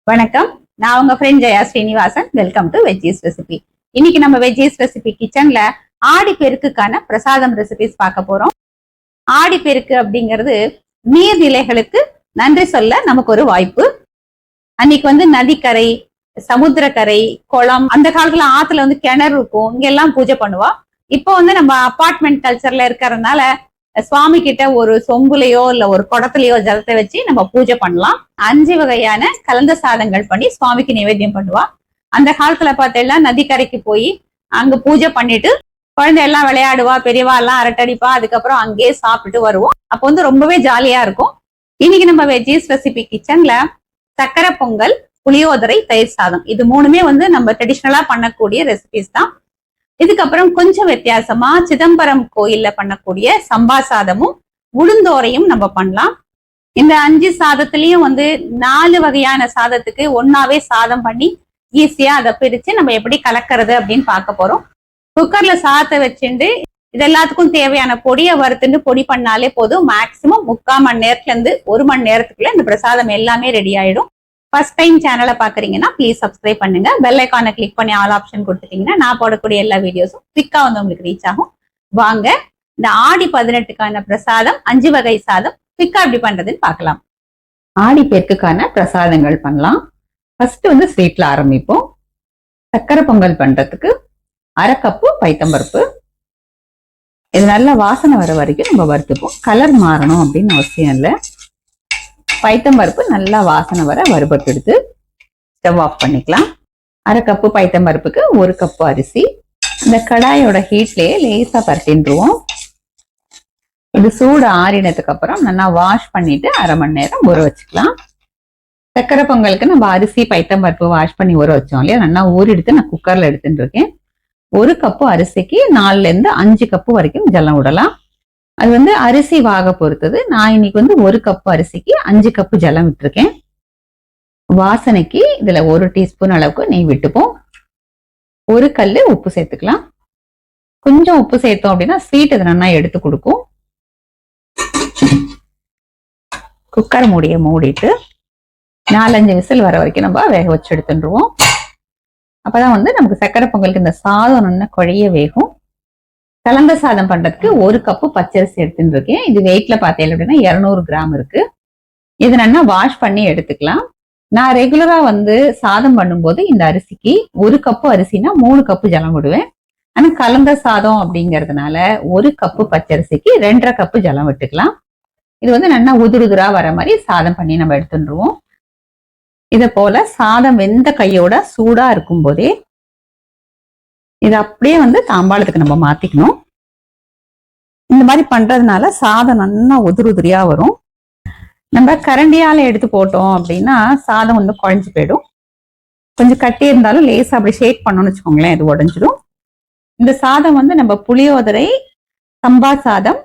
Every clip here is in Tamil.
வணக்கம். நான் உங்க friend Jaya Srinivasan. Welcome to veggies recipe. இன்னைக்கு நம்ம வெஜ்ஜீஸ் ரெசிபி கிச்சன்ல ஆடி பெருக்குக்கான பிரசாதம் ரெசிபிஸ் பார்க்க போறோம். ஆடி பெருக்கு அப்படிங்கிறது நீர்நிலைகளுக்கு நன்றி சொல்ல நமக்கு ஒரு வாய்ப்பு. அன்னைக்கு நதிக்கரை, சமுத்திரக்கரை, குளம், அந்த காலத்துல ஆத்துல கிணறு இருக்கும், இங்க எல்லாம் பூஜை பண்ணுவா. இப்போ நம்ம அபார்ட்மெண்ட் கல்ச்சர்ல இருக்கிறதுனால சுவாமி கிட்ட ஒரு சொம்புலையோ இல்ல ஒரு குடத்துலயோ ஜலத்தை வச்சு நம்ம பூஜை பண்ணலாம். 5 வகையான கலந்த சாதங்கள் பண்ணி சுவாமிக்கு நிவேத்தியம் பண்ணுவா. அந்த காலத்துல பார்த்தீங்கன்னா நதிக்கரைக்கு போய் அங்க பூஜை பண்ணிட்டு குழந்தை எல்லாம் விளையாடுவா, பெரியவா எல்லாம் அரட்டடிப்பா, அதுக்கப்புறம் அங்கேயே சாப்பிட்டு வருவோம். அப்போ ரொம்பவே ஜாலியா இருக்கும். இன்னைக்கு நம்ம வெஜ்ஜீஸ் ரெசிபி கிச்சன்ல சக்கரை பொங்கல், புளியோதரை, தயிர் சாதம், இது மூணுமே நம்ம ட்ரெடிஷ்னலா பண்ணக்கூடிய ரெசிபிஸ் தான். இதுக்கப்புறம் கொஞ்சம் வித்தியாசமா சிதம்பரம் கோயில்ல பண்ணக்கூடிய சம்பா சாதமும் உளுந்தோரையும் நம்ம பண்ணலாம். இந்த 5 சாதத்திலையும் 4 வகையான சாதத்துக்கு ஒன்னாவே சாதம் பண்ணி ஈஸியா அதை பிரிச்சு நம்ம எப்படி கலக்கிறது அப்படின்னு பார்க்க போறோம். குக்கர்ல சாதத்தை வச்சுட்டு இது எல்லாத்துக்கும் தேவையான பொடியை வறுத்துட்டு பொடி பண்ணாலே போதும். மேக்சிமம் 3/4 மணி நேரத்துல இருந்து 1 மணி நேரத்துக்குள்ள இந்த பிரசாதம் எல்லாமே ரெடி ஆயிடும். ஃபர்ஸ்ட் டைம் சேனலை பாக்குறீங்கன்னா ப்ளீஸ் சப்ஸ்கிரைப் பண்ணுங்க. பெல் ஐக்கானை கிளிக் பண்ணி ஆல் ஆப்ஷன் கொடுத்துட்டீங்கன்னா நான் போடக்கூடிய எல்லா வீடியோஸும் குவிக்கா உங்களுக்கு ரீச் ஆகும். வாங்க இந்த ஆடி 18க்கான பிரசாதம் 5 வகை சாதம் குவிக்கா எப்படி பண்றதுன்னு பார்க்கலாம். ஆடி பெருக்குக்கான பிரசாதங்கள் பண்ணலாம். ஃபர்ஸ்ட் ஸ்வீட்ல ஆரம்பிப்போம். சக்கரை பொங்கல் பண்றதுக்கு 1/2 கப்பு பைத்தம்பருப்பு. இது நல்லா வாசனை வர வரைக்கும் நம்ம வறுத்துப்போம். கலர் மாறணும் அப்படின்னு அவசியம் இல்லை. பைத்தம்பருப்பு நல்லா வாசனை வர வறுபட்டு எடுத்து ஸ்டவ் ஆஃப் பண்ணிக்கலாம். 1/2 கப்பு பைத்தம்பருப்புக்கு 1 கப்பு அரிசி. இந்த கடாயோட ஹீட்லயே லேசா பரட்டின்றுவோம். இது சூடு ஆறினதுக்கு அப்புறம் நல்லா வாஷ் பண்ணிட்டு 1/2 மணி நேரம் ஊற வச்சுக்கலாம். சக்கரை பொங்கலுக்கு நம்ம அரிசி பைத்தம்பருப்பு வாஷ் பண்ணி ஊற வச்சோம் இல்லையா, நல்லா ஊறி எடுத்து நான் குக்கர்ல எடுத்துட்டு இருக்கேன். 1 கப்பு அரிசிக்கு 4ல இருந்து 5 கப்பு வரைக்கும் ஜலம் விடலாம். அது அரிசி வாக பொறுத்தது. நான் இன்னைக்கு 1 கப்பு அரிசிக்கு 5 கப்பு ஜலம் விட்டுருக்கேன். வாசனைக்கு இதுல 1 டீஸ்பூன் அளவுக்கு நெய் விட்டுப்போம். 1 கல்லு உப்பு சேர்த்துக்கலாம். கொஞ்சம் உப்பு சேர்த்தோம் அப்படின்னா ஸ்வீட் இது நல்லா எடுத்து கொடுக்கும். குக்கர் மூடிய மூடிட்டு 4-5 விசில் வர வரைக்கும் நம்ம வேக வச்சு எடுத்துருவோம். அப்பதான் நமக்கு சக்கரை பொங்கலுக்கு இந்த சாதம் நல்லா குழைய வேகும். கலந்த சாதம் பண்றதுக்கு 1 கப்பு பச்சரிசி எடுத்துட்டு இருக்கேன். இது வெயிட்ல பார்த்தீங்க அப்படின்னா 200 கிராம் இருக்கு. இது நல்லா வாஷ் பண்ணி எடுத்துக்கலாம். நான் ரெகுலரா சாதம் பண்ணும்போது இந்த அரிசிக்கு 1 கப்பு அரிசினா 3 கப்பு ஜலம் விடுவேன். ஆனா கலந்த சாதம் அப்படிங்கறதுனால 1 கப்பு பச்சரிசிக்கு 2.5 கப்பு ஜலம் விட்டுக்கலாம். இது நல்லா உதுருதுரா வர மாதிரி சாதம் பண்ணி நம்ம எடுத்துருவோம். இத போல சாதம் வெந்த கையோட சூடா இருக்கும் போதே இது அப்படியே தாம்பாளத்துக்கு நம்ம மாத்திக்கணும். இந்த மாதிரி பண்றதுனால சாதம் நல்லா உதிரியா வரும். நம்ம கரண்டியால எடுத்து போட்டோம் அப்படின்னா சாதம் குழஞ்சு போயிடும். கொஞ்சம் கட்டி இருந்தாலும் லேசா அப்படி ஷேக் பண்ணோம்னு வச்சுக்கோங்களேன், இது உடஞ்சிடும். இந்த சாதம் நம்ம புளியோதரை, சம்பா சாதம்,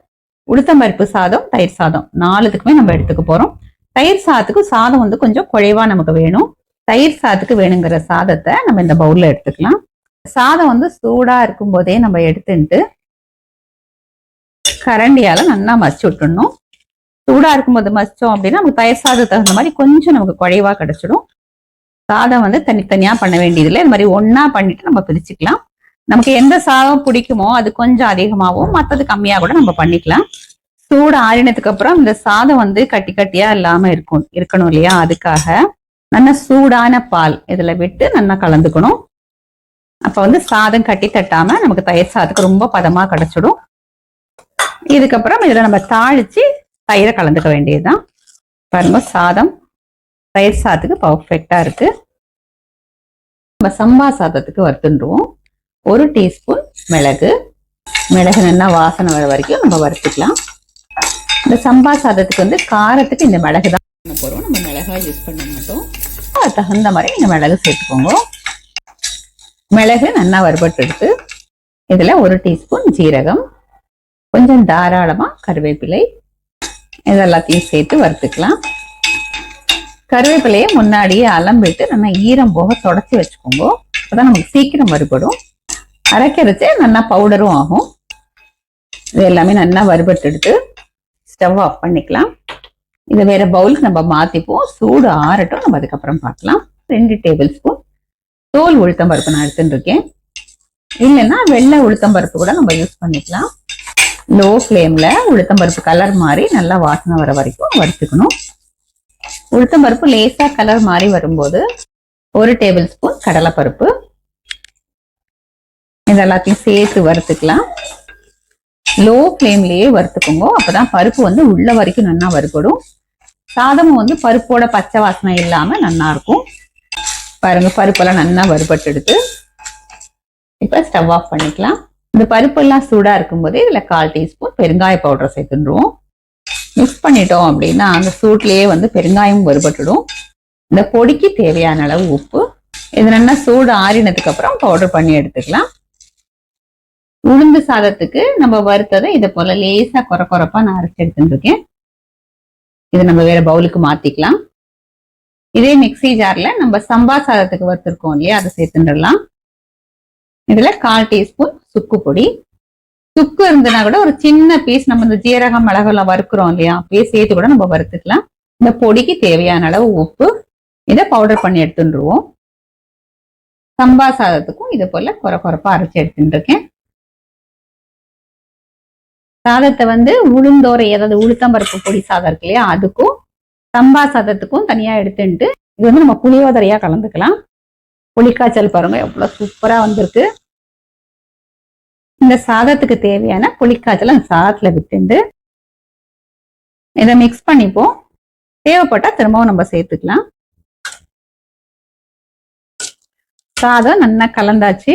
உளுத்தம்பருப்பு சாதம், தயிர் சாதம் 4த்துக்குமே நம்ம எடுத்துக்க போறோம். தயிர் சாதத்துக்கு சாதம் கொஞ்சம் குறைவா நமக்கு வேணும். தயிர் சாதத்துக்கு வேணுங்கிற சாதத்தை நம்ம இந்த பவுல்ல எடுத்துக்கலாம். சாதம் சூடா இருக்கும் போதே நம்ம எடுத்துட்டு கரண்டியால நல்லா மசிச்சு விட்டுடணும். சூடா இருக்கும்போது மசிச்சோம் அப்படின்னா நமக்கு தயிர் சாதத்துக்கு தகுந்த மாதிரி கொஞ்சம் நமக்கு குறைவா கிடைச்சிடும். சாதம் தனித்தனியா பண்ண வேண்டியதில்லை. இந்த மாதிரி ஒன்னா பண்ணிட்டு நம்ம பிரிச்சுக்கலாம். நமக்கு எந்த சாதம் பிடிக்குமோ அது கொஞ்சம் அதிகமாகவும் மற்றது கம்மியா கூட நம்ம பண்ணிக்கலாம். சூடு ஆறினதுக்கு அப்புறம் இந்த சாதம் கட்டி கட்டியா இல்லாம இருக்கணும் இல்லையா, அதுக்காக நல்லா சூடான பால் இதுல விட்டு நல்லா கலந்துக்கணும். அப்ப சாதம் கட்டி தட்டாம நமக்கு தயிர் சாதத்துக்கு ரொம்ப பதமா கிடைச்சிடும். இதுக்கப்புறம் இதுல நம்ம தாளிச்சு தயிரை கலந்துக்க வேண்டியதுதான். பாருங்க, சாதம் தயிர் சாதத்துக்கு பர்ஃபெக்டா இருக்கு. நம்ம சம்பா சாதத்துக்கு வறுத்துடுவோம். 1 டீஸ்பூன் மிளகு நல்லா வாசனை வர வரைக்கும் நம்ம வறுத்துக்கலாம். இந்த சம்பா சாதத்துக்கு காரத்துக்கு இந்த மிளகு தான் பண்ண போறோம். நம்ம மிளகா யூஸ் பண்ண மாட்டோம். அது தகுந்த மாதிரி நீங்க மிளகு சேர்த்துக்கோங்க. மிளகு நல்லா வறுபட்டு எடுத்து இதுல 1 டீஸ்பூன் ஜீரகம், கொஞ்சம் தாராளமா கருவேப்பிலை, இதெல்லாத்தையும் சேர்த்து வறுத்துக்கலாம். கருவேப்பிலையை முன்னாடியே அலம்பிட்டு நல்லா ஈரம் போக தொடச்சி வச்சுக்கோங்க. அப்பதான் நமக்கு சீக்கிரம் வறுபடும். அரைக்கிறச்சு நல்லா பவுடரும் ஆகும். இது எல்லாமே நல்லா வறுபட்டு எடுத்து ஸ்டவ் ஆஃப் பண்ணிக்கலாம். இதை வேற பவுலுக்கு நம்ம மாத்திப்போம். சூடு ஆறட்டும், நம்ம அதுக்கப்புறம் பார்க்கலாம். 2 டேபிள் ஸ்பூன் தோல் உளுத்தம்பருப்பு நான் எடுத்துட்டு இருக்கேன். இல்லைன்னா வெள்ளை உளுத்தம்பருப்பு கூட நம்ம யூஸ் பண்ணிக்கலாம். லோ ஃப்ளேம்ல உளுத்தம்பருப்பு கலர் மாதிரி நல்லா வாசனை வர வரைக்கும் வறுத்துக்கணும். உளுத்தம்பருப்பு லேசா கலர் மாதிரி வரும்போது 1 டேபிள் ஸ்பூன் கடலைப்பருப்பு இதெல்லாத்தையும் சேர்த்து வறுத்துக்கலாம். லோ ஃப்ளேம்லயே வறுத்துக்கோங்க. அப்பதான் பருப்பு வந்து உள்ள வரைக்கும் நல்லா வறுபடும். சாதமும் வந்து பருப்போட பச்சை வாசனை இல்லாம நல்லா இருக்கும். பாருங்க, பருப்பெல்லாம் நல்லா வறுபட்டு எடுத்து இப்ப ஸ்டவ் ஆஃப் பண்ணிக்கலாம். இந்த பருப்பெல்லாம் சூடா இருக்கும்போது இதுல 1/4 டீஸ்பூன் பெருங்காய பவுடர் சேர்த்துடுவோம். மிக்ஸ் பண்ணிட்டோம் அப்படின்னா அந்த சூட்லயே வந்து பெருங்காயம் வறுபட்டுடும். இந்த பொடிக்கு தேவையான அளவு உப்பு. இது நல்லா சூடு ஆறினதுக்கு அப்புறம் பவுடர் பண்ணி எடுத்துக்கலாம். உளுந்து சாதத்துக்கு நம்ம வறுத்ததை இதை போல லேசா கொரப்பா நான் அரைச்சு எடுத்துட்டு இருக்கேன். இதை நம்ம வேற பவுலுக்கு மாத்திக்கலாம். இதே மிக்சி ஜார்ல நம்ம சம்பா சாதத்துக்கு வறுத்திருக்கோம் இல்லையா, அதை சேர்த்துடலாம். இதுல 1/4 டீஸ்பூன் சுக்கு பொடி. சுக்கு இருந்ததுன்னா கூட ஒரு சின்ன பீஸ் நம்ம இந்த ஜீரகம் மிளகுலாம் வறுக்கிறோம் இல்லையா, அப்படியே சேர்த்து கூட நம்ம வறுத்துக்கலாம். இந்த பொடிக்கு தேவையான அளவு உப்பு. இதை பவுடர் பண்ணி எடுத்துருவோம். சம்பா சாதத்துக்கும் இதை போல கொரப்பா அரைச்சு எடுத்துட்டு இருக்கேன். சாதத்தை வந்து உளுந்தோரை, அதாவது உளுத்தம்பருப்பு பொடி சாதம் இருக்கு இல்லையா, அதுக்கும் சம்பா சாதத்துக்கும் தனியா எடுத்துட்டு இது வந்து நம்ம புளியோதரையா கலந்துக்கலாம். புளிக்காய்ச்சல் பாருங்க எவ்வளவு சூப்பரா வந்திருக்கு. இந்த சாதத்துக்கு தேவையான புளிக்காய்ச்சல் அந்த சாதத்துல விட்டுண்டு இதை மிக்ஸ் பண்ணிப்போம். தேவைப்பட்டா திரும்பவும் நம்ம சேர்த்துக்கலாம். சாதம் நல்லா கலந்தாச்சு.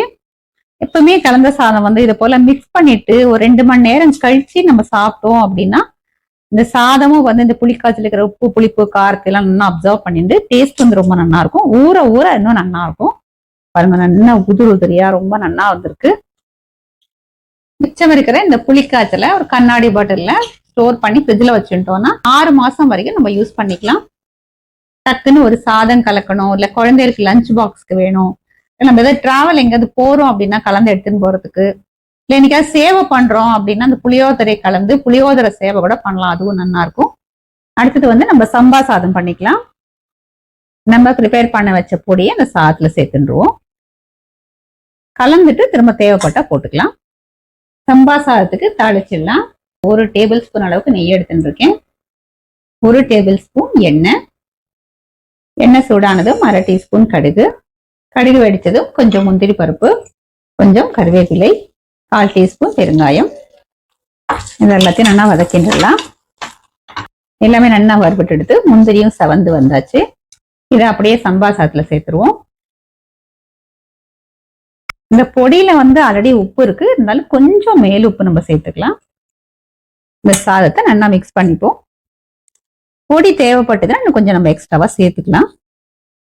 எப்பவுமே கலந்த சாதம் வந்து இதை போல மிக்ஸ் பண்ணிட்டு ஒரு 2 மணி நேரம் கழிச்சு நம்ம சாப்பிட்டோம் அப்படின்னா இந்த சாதமும் வந்து இந்த புளிக்காய்ச்சல் இருக்கிற உப்பு புளிப்பு காரத்தை எல்லாம் நல்லா அப்சர்வ் பண்ணிட்டு டேஸ்ட் வந்து ரொம்ப நல்லா இருக்கும். ஊற ஊற இன்னும் நல்லா இருக்கும். பாருங்க, நல்லா உதிரியா ரொம்ப நல்லா வந்திருக்கு. மிச்சம் இருக்கிற இந்த புளிக்காய்ச்சலை ஒரு கண்ணாடி பாட்டில்ல ஸ்டோர் பண்ணி ஃப்ரிட்ஜ்ல வச்சுட்டோம்னா 6 மாசம் வரைக்கும் நம்ம யூஸ் பண்ணிக்கலாம். டக்குன்னு ஒரு சாதம் கலக்கணும், இல்ல குழந்தைகளுக்கு லஞ்ச் பாக்ஸ்க்கு வேணும், நம்ம ஏதாவது டிராவல் எங்கேயாவது போறோம் அப்படின்னா கலந்து எடுத்துன்னு போறதுக்கு, இல்லை என்னைக்காவது சேவை பண்றோம் அப்படின்னா அந்த புளியோதரை கலந்து புளியோதரை சேவை கூட பண்ணலாம். அதுவும் நல்லா இருக்கும். அடுத்தது வந்து நம்ம சம்பா சாதம் பண்ணிக்கலாம். நம்ம ப்ரிப்பேர் பண்ண வச்ச பொடியை அந்த சாதத்துல சேர்த்துருவோம். கலந்துட்டு திரும்ப தேவைப்பட்டா போட்டுக்கலாம். சம்பா சாதத்துக்கு தாளிச்சிடலாம். 1 டேபிள் ஸ்பூன் அளவுக்கு நெய் எடுத்துட்டு இருக்கேன். 1 டேபிள் ஸ்பூன் எண்ணெய். எண்ணெய் சூடானதும் 1/2 டீஸ்பூன் கடுகு. கடுகு வெடிச்சதும் கொஞ்சம் முந்திரி பருப்பு, கொஞ்சம் கருவேப்பிலை, 1/4 டீஸ்பூன் பெருங்காயம். இது எல்லாத்தையும் நல்லா வதக்கிடலாம். எல்லாமே நல்லா வறுபட்டு எடுத்து முந்திரியும் செவந்து வந்தாச்சு. இதை அப்படியே சம்பா சாதத்துல சேர்த்துருவோம். இந்த பொடியில வந்து ஆல்ரெடி உப்பு இருக்கு, இருந்தாலும் கொஞ்சம் மேல் உப்பு நம்ம சேர்த்துக்கலாம். இந்த சாதத்தை நல்லா மிக்ஸ் பண்ணிப்போம். பொடி தேவைப்பட்டதுன்னா இன்னும் கொஞ்சம் நம்ம எக்ஸ்ட்ராவா சேர்த்துக்கலாம்.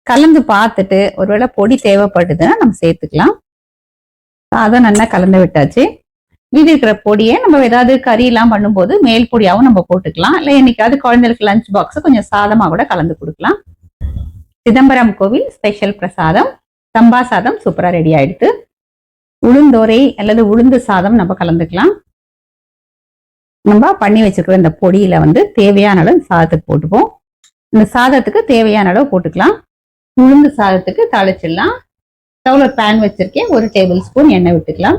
கலந்து பார்த்துட்டு ஒருவேளை பொடி தேவைப்பட்டதுன்னா நம்ம சேர்த்துக்கலாம். சாதம் நல்லா கலந்து விட்டாச்சு. மீதி இருக்கிற பொடியை நம்ம ஏதாவது கறி எல்லாம் பண்ணும்போது மேல் பொடியாவும் நம்ம போட்டுக்கலாம். இல்லை என்னைக்காவது குழந்தைகளுக்கு லஞ்ச் பாக்ஸ் கொஞ்சம் சாதமா கூட கலந்து கொடுக்கலாம். சிதம்பரம் கோவில் ஸ்பெஷல் பிரசாதம் சம்பா சாதம் சூப்பரா ரெடி ஆயிடுது. உளுந்தோரை அல்லது உளுந்து சாதம் நம்ம கலந்துக்கலாம். நம்ம பண்ணி வச்சிருக்கிற இந்த பொடியில வந்து தேவையான அளவு சாதத்துக்கு போட்டுப்போம். இந்த சாதத்துக்கு தேவையான அளவு போட்டுக்கலாம். உளுந்து சாதத்துக்கு தாளிச்சிடலாம். ஸ்டவ்ல பேன் வச்சிருக்கேன். 1 டேபிள் ஸ்பூன் எண்ணெய் விட்டுக்கலாம்.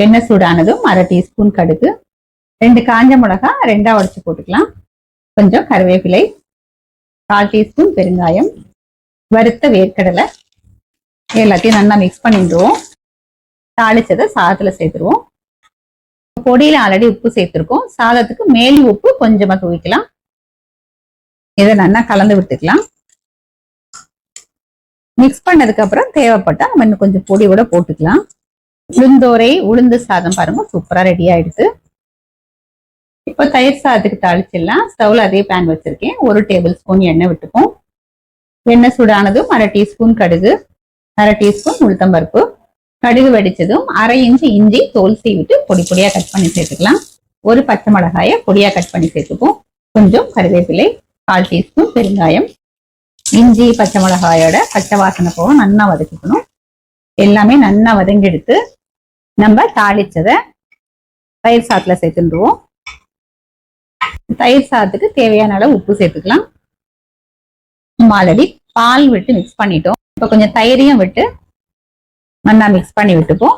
எண்ணெய் சூடானதும் 1/2 டீஸ்பூன் கடுகு, 2 காஞ்ச மிளகாய் 2ஆ உடைச்சு போட்டுக்கலாம். கொஞ்சம் கருவேப்பிலை, 1/4 டீஸ்பூன் பெருங்காயம், வறுத்த வேர்க்கடலை எல்லாத்தையும் நல்லா மிக்ஸ் பண்ணிடுவோம். தாளிச்சதை சாதத்துல சேர்த்துருவோம். பொடியில ஆல்ரெடி உப்பு சேர்த்திருக்கோம். சாதத்துக்கு மேல் உப்பு கொஞ்சமா தூவிக்கலாம். இதை நல்லா கலந்து விட்டுக்கலாம். மிக்ஸ் பண்ணதுக்கு அப்புறம் தேவைப்பட்டா நம்ம இன்னும் கொஞ்சம் பொடி கூட போட்டுக்கலாம். உளுந்தோரை உளுந்து சாதம் பாருங்க சூப்பரா ரெடி ஆயிடுது. இப்போ தயிர் சாதத்துக்கு தாளிச்சிடலாம். ஸ்டவ்ல அதே பேன் வச்சிருக்கேன். 1 டேபிள் ஸ்பூன் எண்ணெய் விட்டுப்போம். எண்ணெய் சூடானதும் 1/2 டீஸ்பூன் கடுகு, 1/2 டீஸ்பூன் உளுத்தம்பருப்பு. கடுகு வெடிச்சதும் 1/2 இன்ச்சு இஞ்சி தோல் சீவிட்டு பொடி பொடியா கட் பண்ணி சேர்த்துக்கலாம். 1 பச்சை மிளகாயை பொடியா கட் பண்ணி சேர்த்துப்போம். கொஞ்சம் கருவேப்பிலை, 1/4 டீஸ்பூன் பெருங்காயம். இஞ்சி பச்சை மிளகாயோட பச்சை வாசனை போக நல்லா வதக்கிக்கணும். எல்லாமே நல்லா வதங்கி எடுத்து நம்ம தாளிச்சதை தயிர் சாதத்துல சேர்த்துருவோம். தயிர் சாதத்துக்கு தேவையான அளவு உப்பு சேர்த்துக்கலாம். நம்ம ஆல்ரெடி பால் விட்டு மிக்ஸ் பண்ணிட்டோம். இப்ப கொஞ்சம் தயிரையும் விட்டு நல்லா மிக்ஸ் பண்ணி விட்டுப்போம்.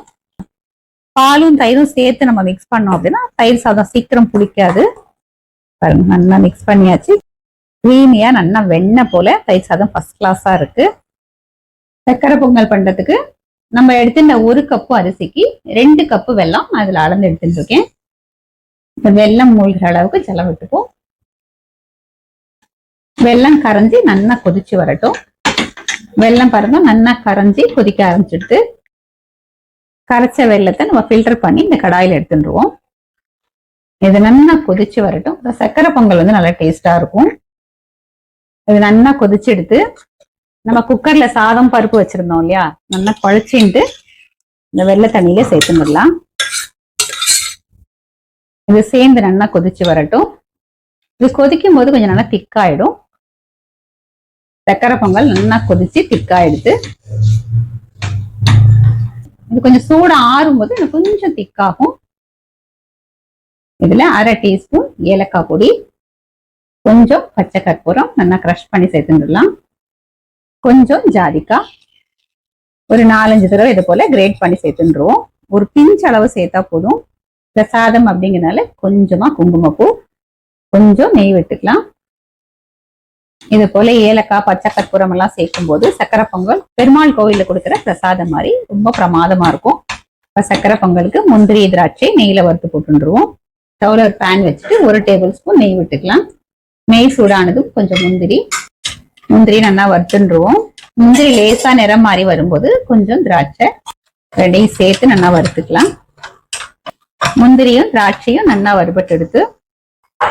பாலும் தயிரும் சேர்த்து நம்ம மிக்ஸ் பண்ணோம் அப்படின்னா தயிர் சாதம் சீக்கிரம் புளிக்காது. பாருங்க, நல்லா மிக்ஸ் பண்ணியாச்சு. கிரீமியா நல்லா வெண்ணெய் போல தயிர் சாதம் ஃபர்ஸ்ட் கிளாஸா இருக்கு. சக்கரை பொங்கல் பண்றதுக்கு நம்ம எடுத்துட்ட 1 கப்பு அரிசிக்கு 2 கப்பு வெல்லம் அதுல அளந்து எடுத்துட்டு இருக்கேன். இந்த வெல்லம் மூழ்கிற அளவுக்கு ஜலம் விட்டுப்போம். வெல்லம் கரைஞ்சி நல்லா கொதிச்சு வரட்டும். வெல்லம் பாருங்க நல்லா கரைஞ்சி கொதிக்க ஆரம்பிச்சுட்டு கரைச்ச வெல்லத்தை நம்ம ஃபில்டர் பண்ணி இந்த கடாயில எடுத்துருவோம். இது நல்லா கொதிச்சு வரட்டும். சக்கரை பொங்கல் வந்து நல்லா டேஸ்டா இருக்கும். இது நல்லா கொதிச்சு எடுத்து நம்ம குக்கர்ல சாதம் பருப்பு வச்சிருந்தோம் இல்லையா, நல்லா குழச்சிட்டு இந்த வெள்ளை தண்ணியில சேர்த்துடலாம். இது சேர்ந்து நல்லா கொதிச்சு வரட்டும். இது கொதிக்கும் போது கொஞ்சம் நல்லா திக்காயிடும். சக்கரை பொங்கல் நல்லா கொதிச்சு திக்காயிடுது. இது கொஞ்சம் சூடு ஆறும் போது இது கொஞ்சம் திக்காகும். இதுல 1/2 டீஸ்பூன் ஏலக்காய் பொடி, கொஞ்சம் பச்சை கற்பூரம் நல்லா கிரஷ் பண்ணி சேர்த்துடலாம். கொஞ்சம் ஜாதிக்காய் ஒரு 4-5 தடவை இது போல கிரேட் பண்ணி சேர்த்துருவோம். ஒரு பிஞ்ச் அளவு சேர்த்தா போதும். பிரசாதம் அப்படிங்கிறதுனால கொஞ்சமா குங்குமப்பூ, கொஞ்சம் நெய் விட்டுக்கலாம். இது போல ஏலக்காய் பச்சை கற்பூரம் எல்லாம் சேர்க்கும் போது சக்கரை பொங்கல் பெருமாள் கோவில்ல கொடுக்குற பிரசாதம் மாதிரி ரொம்ப பிரமாதமா இருக்கும். இப்ப சக்கரை பொங்கலுக்கு முந்திரி திராட்சை நெய்ல வறுத்து போட்டுருவோம். ஸ்டவ்ல ஒரு பேன் வச்சுட்டு 1 டேபிள் ஸ்பூன் நெய் விட்டுக்கலாம். நெய் சூடானதும் கொஞ்சம் முந்திரி நல்லா வறுத்துருவோம். முந்திரி லேசா நிறம் மாறி வரும்போது கொஞ்சம் திராட்சை ரெண்டையும் சேர்த்து நல்லா வறுத்துக்கலாம். முந்திரியும் திராட்சையும் நல்லா வறுபட்டு எடுத்து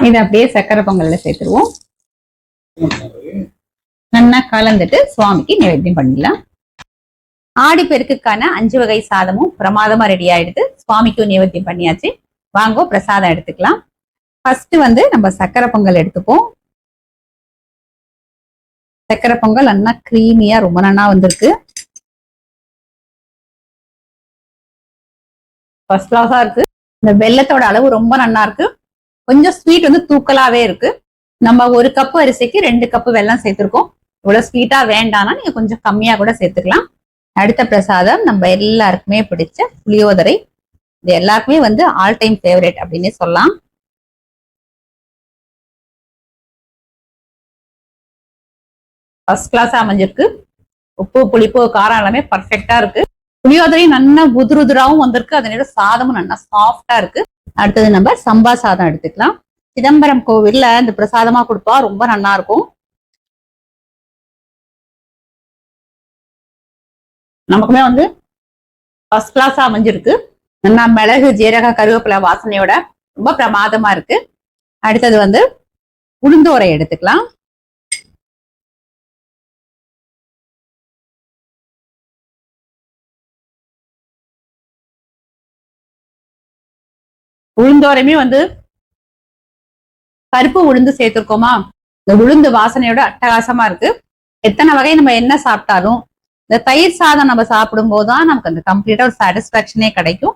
இதை அப்படியே சக்கரை பொங்கல்ல சேர்த்துருவோம். நல்லா கலந்துட்டு சுவாமிக்கு நைவேத்தியம் பண்ணிடலாம். ஆடிப்பெருக்குக்கான 5 வகை சாதமும் பிரமாதமா ரெடி ஆயிடுது. சுவாமிக்கும் நைவேத்தியம் பண்ணியாச்சு. வாங்கோ பிரசாதம் எடுத்துக்கலாம். ஃபர்ஸ்ட் வந்து நம்ம சக்கரை பொங்கல் எடுத்துப்போம். சக்கரை பொங்கல் நல்லா கிரீமியா ரொம்ப நல்லா வந்திருக்கு. ஃபர்ஸ்ட் கிளாஸா இருக்கு. இந்த வெல்லத்தோட அளவு ரொம்ப நல்லா இருக்கு. கொஞ்சம் ஸ்வீட் வந்து தூக்கலாவே இருக்கு. நம்ம 1 கப்பு அரிசிக்கு 2 கப்பு வெல்லம் சேர்த்திருக்கோம். இவ்வளவு ஸ்வீட்டா வேண்டாம்னா நீங்க கொஞ்சம் கம்மியா கூட சேர்த்துக்கலாம். அடுத்த பிரசாதம் நம்ம எல்லாருக்குமே பிடிச்ச புளியோதரை. இது எல்லாருக்குமே வந்து ஆல் டைம் ஃபேவரட் அப்படின்னு சொல்லலாம். ஃபர்ஸ்ட் கிளாஸ் அமைஞ்சிருக்கு. உப்பு புளிப்பு காரம் எல்லாமே பர்ஃபெக்டா இருக்கு. புளியோதரை நல்லா உதுருதுராவும் வந்திருக்கு. அதனோட சாதமும் நல்லா சாஃப்டா இருக்கு. அடுத்தது நம்ம சம்பா சாதம் எடுத்துக்கலாம். சிதம்பரம் கோவில்ல இந்த பிரசாதமா கொடுப்பா ரொம்ப நல்லா இருக்கும். நமக்குமே வந்து ஃபர்ஸ்ட் கிளாஸா அமைஞ்சிருக்கு. நல்லா மிளகு ஜீரக கருவேப்பிலை வாசனையோட ரொம்ப பிரமாதமா இருக்கு. அடுத்தது வந்து உளுந்தோரை எடுத்துக்கலாம். உளுந்தோரையுமே வந்து பருப்பு உளுந்து சேர்த்திருக்கோமா, இந்த உளுந்து வாசனையோட அட்டகாசமா இருக்கு. எத்தனை வகை நம்ம என்ன சாப்பிட்டாலும் இந்த தயிர் சாதம் நம்ம சாப்பிடும் போதுதான் நமக்கு அந்த கம்ப்ளீட்டா ஒரு சாட்டிஸ்பாக்சனே கிடைக்கும்.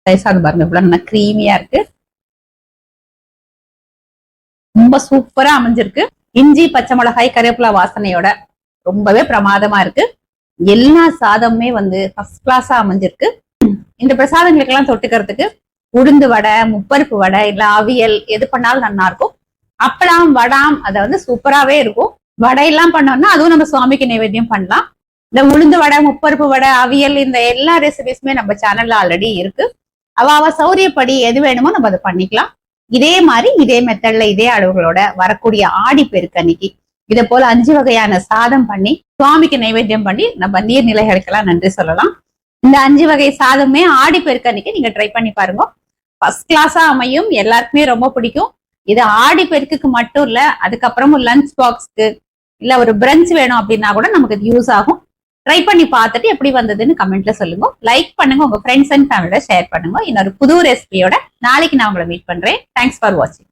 தயிர் சாதம் பாருங்க இவ்வளவு நல்லா கிரீமியா இருக்கு. ரொம்ப சூப்பரா அமைஞ்சிருக்கு. இஞ்சி பச்சை மிளகாய் கருவேப்பிலை வாசனையோட ரொம்பவே பிரமாதமா இருக்கு. எல்லா சாதமுமே வந்து ஃபர்ஸ்ட் கிளாஸா அமைஞ்சிருக்கு. இந்த பிரசாதங்களுக்கு எல்லாம் தொட்டுக்கிறதுக்கு உளுந்து வடை, முப்பருப்பு வடை, இல்ல அவியல் எது பண்ணாலும் நல்லா இருக்கும். அப்பளம் வடாம் அதை வந்து சூப்பராவே இருக்கும். வடையெல்லாம் பண்ணோம்னா அதுவும் நம்ம சுவாமிக்கு நைவேத்தியம் பண்ணலாம். இந்த உளுந்து வடை, முப்பருப்பு வடை, அவியல் இந்த எல்லா ரெசிபிஸுமே நம்ம சேனல்ல ஆல்ரெடி இருக்கு. அவ சௌரியப்படி எது வேணுமோ நம்ம அதை பண்ணிக்கலாம். இதே மாதிரி இதே மெத்தட்ல இதே அளவுகளோட வரக்கூடிய ஆடி பெருக்கு அன்னைக்கு இதை போல 5 வகையான சாதம் பண்ணி சுவாமிக்கு நைவேத்தியம் பண்ணி நம்ம நீர்நிலைகளுக்கெல்லாம் நன்றி சொல்லலாம். இந்த 5 வகை சாதமே ஆடி பெருக்கு அன்னைக்கு நீங்க ட்ரை பண்ணி பாருங்க. ஃபர்ஸ்ட் கிளாஸா அமையும். எல்லாருக்குமே ரொம்ப பிடிக்கும். இது ஆடி பெருக்குக்கு மட்டும் இல்ல, அதுக்கப்புறமும் லஞ்ச் பாக்ஸ்க்கு இல்ல ஒரு பிரஞ்ச் வேணும் அப்படின்னா கூட நமக்கு இது யூஸ் ஆகும். ட்ரை பண்ணி பார்த்துட்டு எப்படி வந்ததுன்னு கமெண்ட்ல சொல்லுங்க. லைக் பண்ணுங்க, உங்க ஃப்ரெண்ட்ஸ் அண்ட் ஃபேமிலியோட ஷேர் பண்ணுங்க. இன்னொரு புது ரெசிபியோட நாளைக்கு நான் உங்களை மீட் பண்றேன். தேங்க்ஸ் ஃபார் வாட்சிங்.